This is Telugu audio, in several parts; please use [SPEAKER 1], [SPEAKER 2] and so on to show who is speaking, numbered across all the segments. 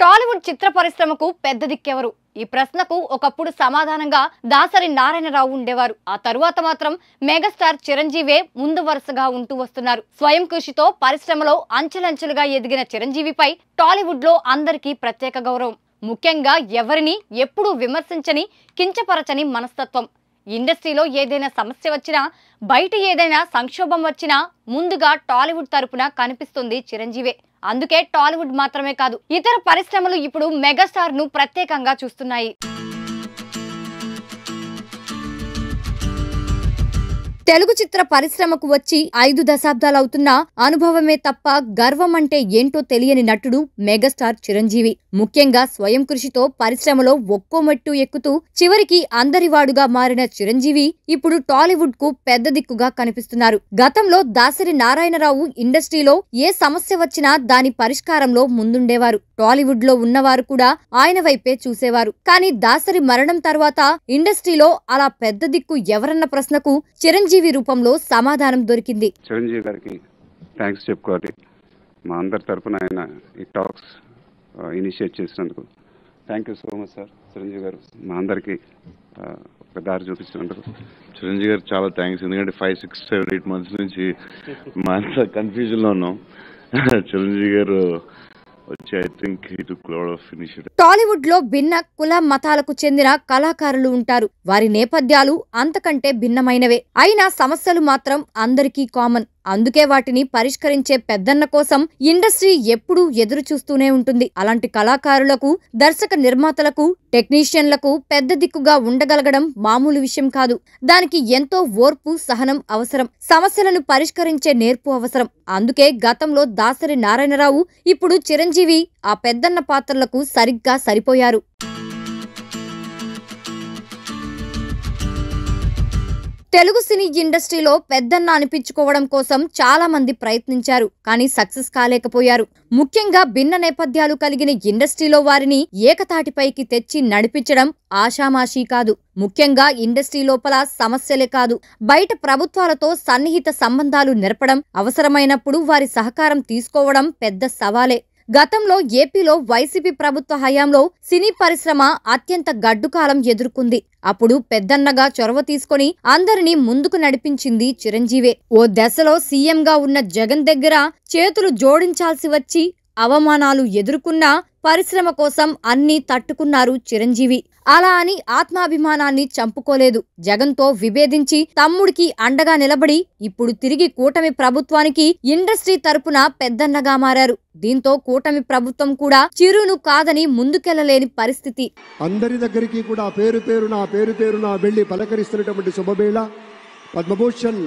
[SPEAKER 1] టాలీవుడ్ చిత్ర పరిశ్రమకు పెద్ద దిక్కెవరు? ఈ ప్రశ్నకు ఒకప్పుడు సమాధానంగా దాసరి నారాయణరావు ఉండేవారు. ఆ తరువాత మాత్రం మెగాస్టార్ చిరంజీవే ముందు వరుసగా ఉంటూ వస్తున్నారు. స్వయం కృషితో పరిశ్రమలో అంచెలంచెలుగా ఎదిగిన చిరంజీవిపై టాలీవుడ్ లో అందరికీ ప్రత్యేక గౌరవం. ముఖ్యంగా ఎవరిని ఎప్పుడూ విమర్శించని, కించపరచని మనస్తత్వం. ఇండస్ట్రీలో ఏదైనా సమస్య వచ్చినా, బయట ఏదైనా సంక్షోభం వచ్చినా ముందుగా టాలీవుడ్ తరపున కనిపిస్తుంది చిరంజీవే. అందుకే టాలీవుడ్ మాత్రమే కాదు, ఇతర పరిశ్రమలు ఇప్పుడు మెగాస్టార్ ను ప్రత్యేకంగా చూస్తున్నాయి. తెలుగు చిత్ర పరిశ్రమకు వచ్చి 5 దశాబ్దాలవుతున్నా అనుభవమే తప్ప గర్వం అంటే ఏంటో తెలియని నటుడు మెగాస్టార్ చిరంజీవి. ముఖ్యంగా స్వయం కృషితో పరిశ్రమలో ఒక్కో మెట్టు ఎక్కుతూ చివరికి అందరివాడుగా మారిన చిరంజీవి ఇప్పుడు టాలీవుడ్ కు పెద్ద దిక్కుగా కనిపిస్తున్నారు. గతంలో దాసరి నారాయణరావు ఇండస్ట్రీలో ఏ సమస్య వచ్చినా దాని పరిష్కారంలో ముందుండేవారు. టాలీవుడ్ లో ఉన్నవారు కూడా ఆయన వైపే చూసేవారు. కానీ దాసరి మరణం తర్వాత ఇండస్ట్రీలో అలా పెద్ద దిక్కు ఎవరన్న ప్రశ్నకు చిరంజీవి రూపంలో సమాధానం దొరికింది.
[SPEAKER 2] చిరంజీవి గారికి థ్యాంక్స్ చెప్పుకోవాలి. మా అందరి తరపున ఆయన ఈ టాక్స్ ఇనిషియేట్ చేసినందుకు thank you so much sir. Chiranjeevi గారు మా అందరికి ఒక దారి చూపించినందుకు
[SPEAKER 3] చిరంజీవి గారు చాలా థ్యాంక్స్. ఎందుకంటే 5, 6, 7, 8 months నుంచి మా అంతా కన్ఫ్యూజన్ లో ఉన్నాం. చిరంజీవి గారు
[SPEAKER 1] టాలీవుడ్ లో భిన్న కుల మతాలకు చెందిన కళాకారులు ఉంటారు. వారి నేపథ్యాలు అంతకంటే భిన్నమైనవే. అయినా సమస్యలు మాత్రం అందరికీ కామన్. అందుకే వాటిని పరిష్కరించే పెద్దన్న కోసం ఇండస్ట్రీ ఎప్పుడూ ఎదురు చూస్తూనే ఉంటుంది. అలాంటి కళాకారులకు, దర్శక నిర్మాతలకు, టెక్నీషియన్లకు పెద్ద దిక్కుగా ఉండగలగడం మామూలు విషయం కాదు. దానికి ఎంతో ఓర్పు, సహనం అవసరం. సమస్యలను పరిష్కరించే నేర్పు అవసరం. అందుకే గతంలో దాసరి నారాయణరావు, ఇప్పుడు చిరంజీవి ఆ పెద్దన్న పాత్రలకు సరిగ్గా సరిపోయారు. తెలుగు సినీ ఇండస్ట్రీలో పెద్దన్న అనిపించుకోవడం కోసం చాలా మంది ప్రయత్నించారు. కానీ సక్సెస్ కాలేకపోయారు. ముఖ్యంగా భిన్న నేపథ్యాలు కలిగిన ఇండస్ట్రీలో వారిని ఏకతాటిపైకి తెచ్చి నడిపించడం ఆషామాషీ కాదు. ముఖ్యంగా ఇండస్ట్రీ లోపల సమస్యలే కాదు, బయట ప్రభుత్వాలతో సన్నిహిత సంబంధాలు నెరపడం, అవసరమైనప్పుడు వారి సహకారం తీసుకోవడం పెద్ద సవాలే. గతంలో ఏపీలో వైసీపీ ప్రభుత్వ హయాంలో సినీ పరిశ్రమ అత్యంత గడ్డుకాలం ఎదుర్కొంది. అప్పుడు పెద్దన్నగా చొరవ తీసుకుని అందరినీ ముందుకు నడిపించింది చిరంజీవే. ఓ దశలో సీఎంగా ఉన్న జగన్ దగ్గర చేతులు జోడించాల్సి వచ్చి అవమానాలు ఎదుర్కొన్నా పరిశ్రమ కోసం అన్నీ తట్టుకున్నారు చిరంజీవి. అలా అని ఆత్మాభిమానాన్ని చంపుకోలేదు. జగన్తో విభేదించి తమ్ముడికి అండగా నిలబడి ఇప్పుడు తిరిగి కూటమి ప్రభుత్వానికి ఇండస్ట్రీ తరపున పెద్దన్నగా మారారు. దీంతో కూటమి ప్రభుత్వం కూడా చిరును కాదని ముందుకెళ్లలేని పరిస్థితి.
[SPEAKER 4] అందరి దగ్గరికి కూడా పేరు పేరున వెళ్లి పలకరిస్తున్నటువంటి శుభవేళ పద్మభూషణ్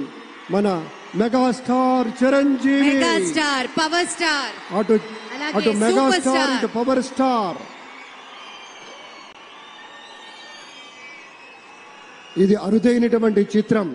[SPEAKER 4] మన megastar Chiranjeevi.
[SPEAKER 5] Megastar, power star,
[SPEAKER 4] అటు మెగాస్టార్, ఇటు పవర్ స్టార్. ఇది అరుదైనటువంటి చిత్రం.